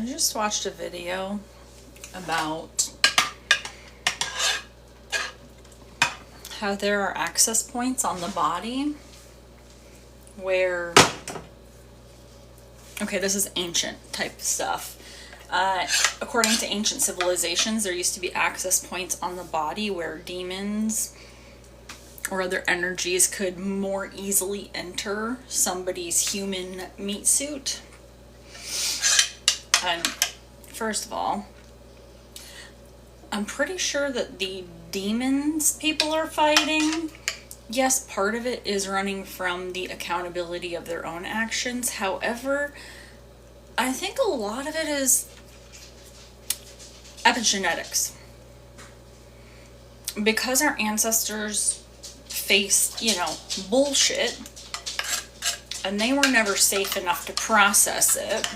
I just watched a video about how there are access points on the body where, okay, this is ancient type stuff. According to ancient civilizations, there used to be access points on the body where demons or other energies could more easily enter somebody's human meat suit. And first of all, I'm pretty sure that the demons people are fighting, yes, part of it is running from the accountability of their own actions. However, I think a lot of it is epigenetics. Because our ancestors faced, bullshit, and they were never safe enough to process it.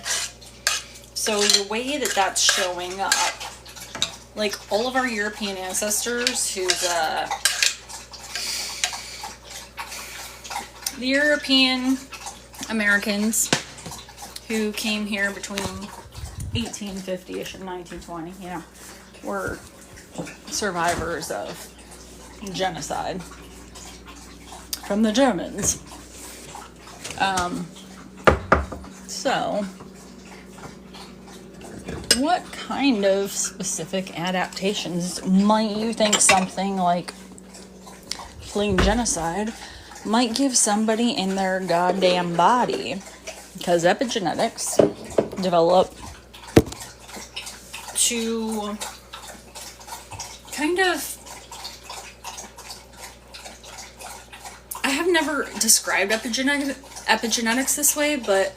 So the way that that's showing up, like all of our European ancestors who's, the European Americans who came here between 1850-ish and 1920, were survivors of genocide from the Germans. So, what kind of specific adaptations might you think something like fleeing genocide might give somebody in their goddamn body? Because epigenetics develop to kind of, I have never described epigenetics this way, but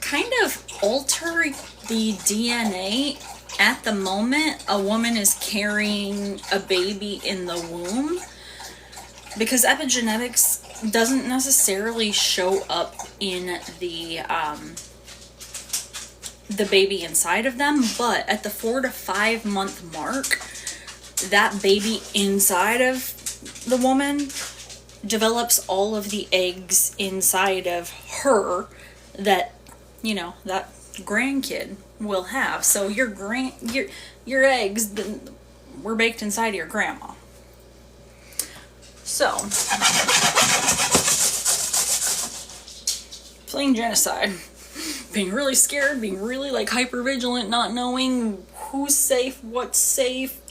kind of alter the DNA at the moment a woman is carrying a baby in the womb, because epigenetics doesn't necessarily show up in the baby inside of them, but at the 4 to 5 month mark, that baby inside of the woman develops all of the eggs inside of her that, that grandkid will have. So your eggs were baked inside of your grandma. So, fleeing genocide, being really scared, being really hyper vigilant, not knowing who's safe, what's safe,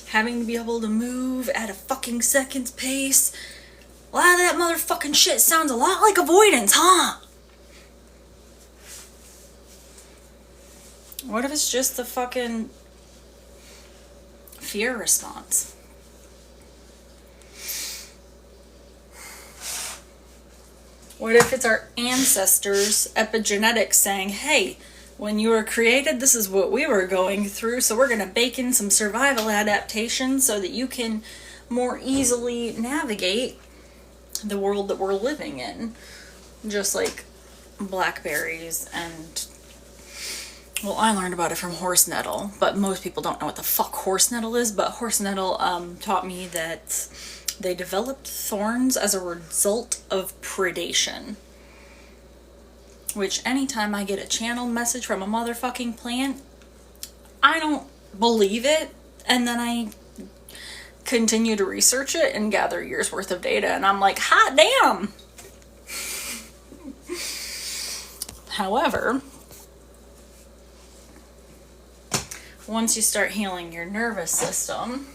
having to be able to move at a fucking second's pace. A lot of that motherfucking shit sounds a lot like avoidance, huh? What if it's just the fucking fear response? What if it's our ancestors' epigenetics saying, hey, when you were created, this is what we were going through, so we're going to bake in some survival adaptations so that you can more easily navigate the world that we're living in. Just like blackberries and, well, I learned about it from horse nettle, but most people don't know what the fuck horse nettle is. But horse nettle taught me that they developed thorns as a result of predation. Which, anytime I get a channel message from a motherfucking plant, I don't believe it, and then I continue to research it and gather years worth of data, and I'm like, hot damn! However, once you start healing your nervous system,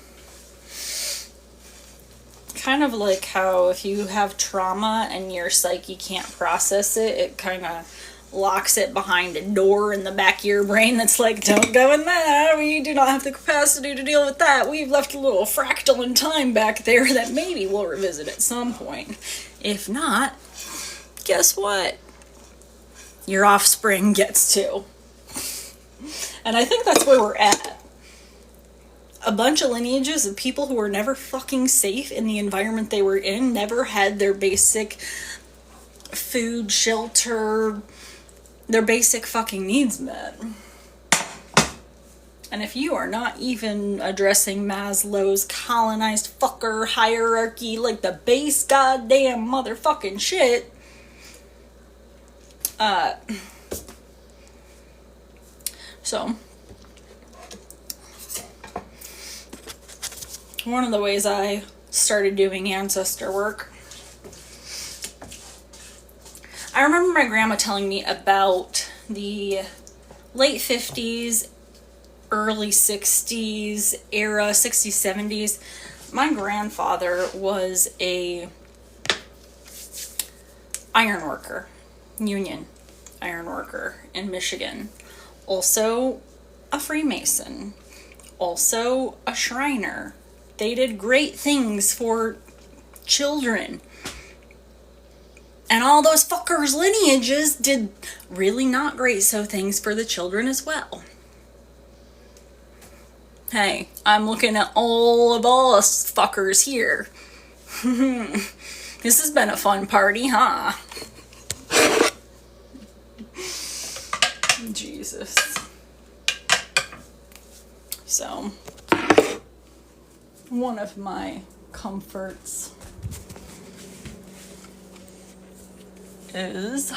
kind of like how if you have trauma and your psyche can't process it, it kind of locks it behind a door in the back of your brain that's like, don't go in that, we do not have the capacity to deal with that, we've left a little fractal in time back there that maybe we'll revisit at some point. If not, guess what? Your offspring gets to. And I think that's where we're at. A bunch of lineages of people who were never fucking safe in the environment they were in, never had their basic food, shelter, their basic fucking needs met. And if you are not even addressing Maslow's colonized fucker hierarchy, like the base goddamn motherfucking shit, So, one of the ways I started doing ancestor work, I remember my grandma telling me about the late 50s, early 60s era, 60s, 70s. My grandfather was a iron worker, union iron worker in Michigan. Also a Freemason. Also a Shriner. They did great things for children. And all those fuckers' lineages did really not great so things for the children as well. Hey, I'm looking at all of us fuckers here. This has been a fun party, huh? Jesus. So, one of my comforts is,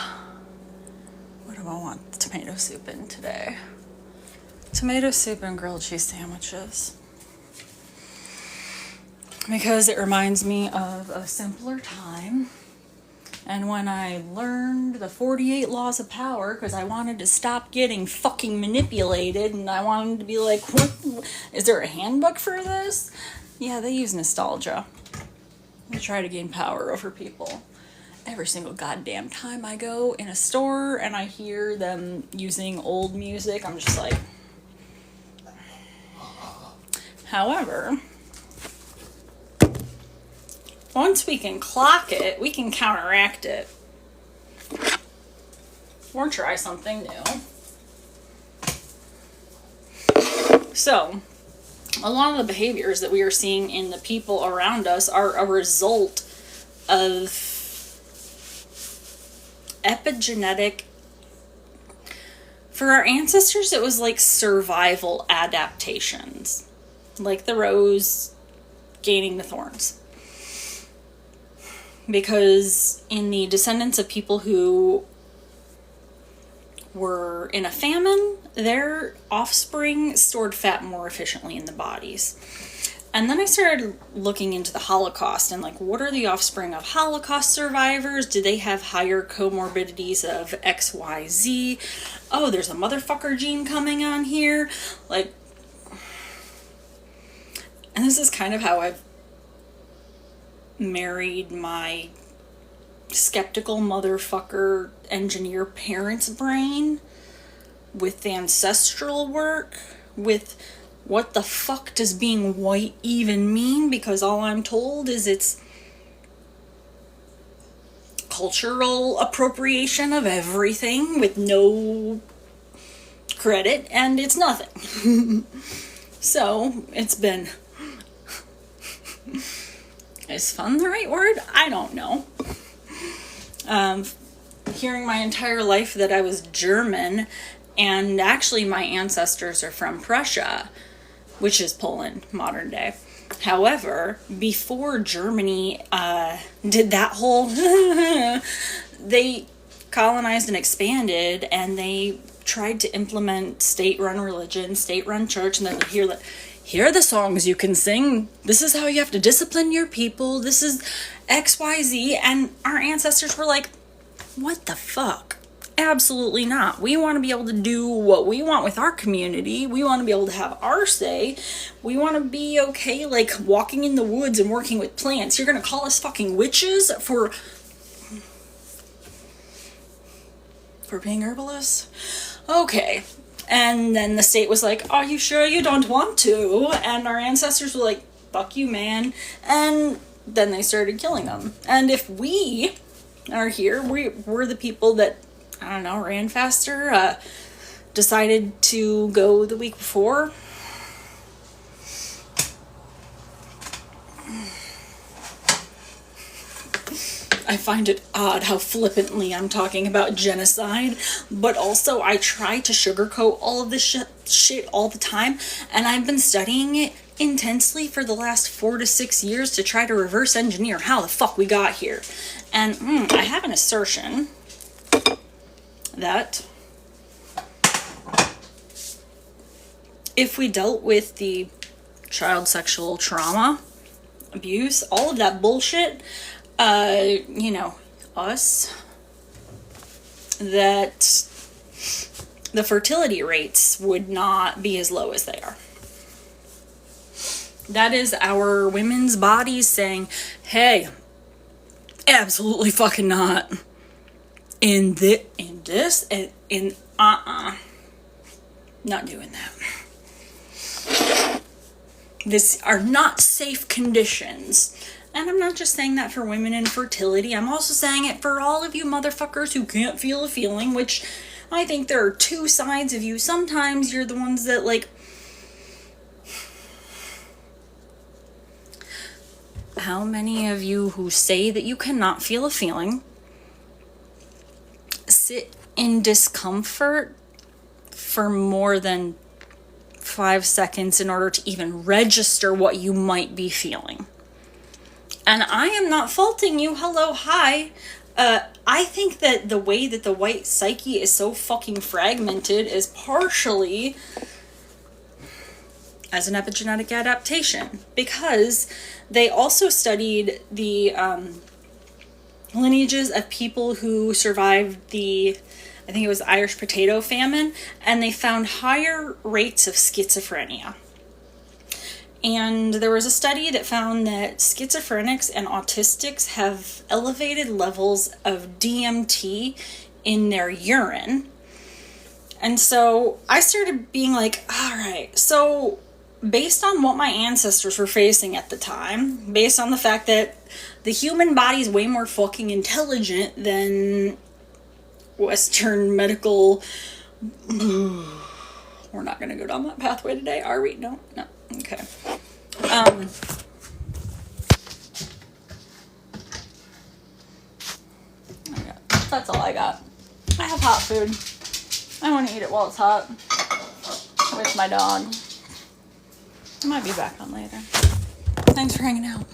what do I want the tomato soup in today? Tomato soup and grilled cheese sandwiches. Because it reminds me of a simpler time. And when I learned the 48 laws of power, because I wanted to stop getting fucking manipulated, and I wanted to be like, what? Is there a handbook for this? Yeah, they use nostalgia. They try to gain power over people. Every single goddamn time I go in a store and I hear them using old music, I'm just like... However, once we can clock it, we can counteract it. Or try something new. So, a lot of the behaviors that we are seeing in the people around us are a result of epigenetic. For our ancestors, it was like survival adaptations. Like the rose gaining the thorns. Because in the descendants of people who were in a famine, their offspring stored fat more efficiently in the bodies. And then I started looking into the Holocaust and like, what are the offspring of Holocaust survivors? Do they have higher comorbidities of XYZ? Oh, there's a motherfucker gene coming on here. Like, and this is kind of how I've married my skeptical motherfucker engineer parents' brain with ancestral work, with what the fuck does being white even mean, because all I'm told is it's cultural appropriation of everything with no credit, and it's nothing. So, it's been... Is fun the right word? I don't know. Hearing my entire life that I was German, and actually my ancestors are from Prussia, which is Poland, modern day. However, before Germany did that whole... they colonized and expanded, and they tried to implement state-run religion, state-run church, and then here are the songs you can sing. This is how you have to discipline your people. This is XYZ. And our ancestors were like, what the fuck? Absolutely not. We want to be able to do what we want with our community. We want to be able to have our say. We want to be okay, like, walking in the woods and working with plants. You're going to call us fucking witches for being herbalists? Okay. And then the state was like, are you sure you don't want to? And our ancestors were like, fuck you, man. And then they started killing them. And if we are here, we're the people that, I don't know, ran faster, decided to go the week before. I find it odd how flippantly I'm talking about genocide, but also I try to sugarcoat all of this shit all the time, and I've been studying it intensely for the last 4 to 6 years to try to reverse engineer how the fuck we got here. And I have an assertion that if we dealt with the child sexual trauma, abuse, all of that bullshit, you know, us, that the fertility rates would not be as low as they are. That is our women's bodies saying, hey, absolutely fucking not. Not doing that. These are not safe conditions. And I'm not just saying that for women in fertility. I'm also saying it for all of you motherfuckers who can't feel a feeling, which I think there are two sides of you. Sometimes you're the ones that, like, how many of you who say that you cannot feel a feeling sit in discomfort for more than 5 seconds in order to even register what you might be feeling? And I am not faulting you. Hello, hi. I think that the way that the white psyche is so fucking fragmented is partially as an epigenetic adaptation, because they also studied the lineages of people who survived the, I think it was Irish potato famine, and they found higher rates of schizophrenia. And there was a study that found that schizophrenics and autistics have elevated levels of DMT in their urine. And so I started being like, all right, so based on what my ancestors were facing at the time, based on the fact that the human body is way more fucking intelligent than Western medical... We're not going to go down that pathway today, are we? No. Okay. That's all I got. I have hot food. I want to eat it while it's hot with my dog. I might be back on later. Thanks for hanging out.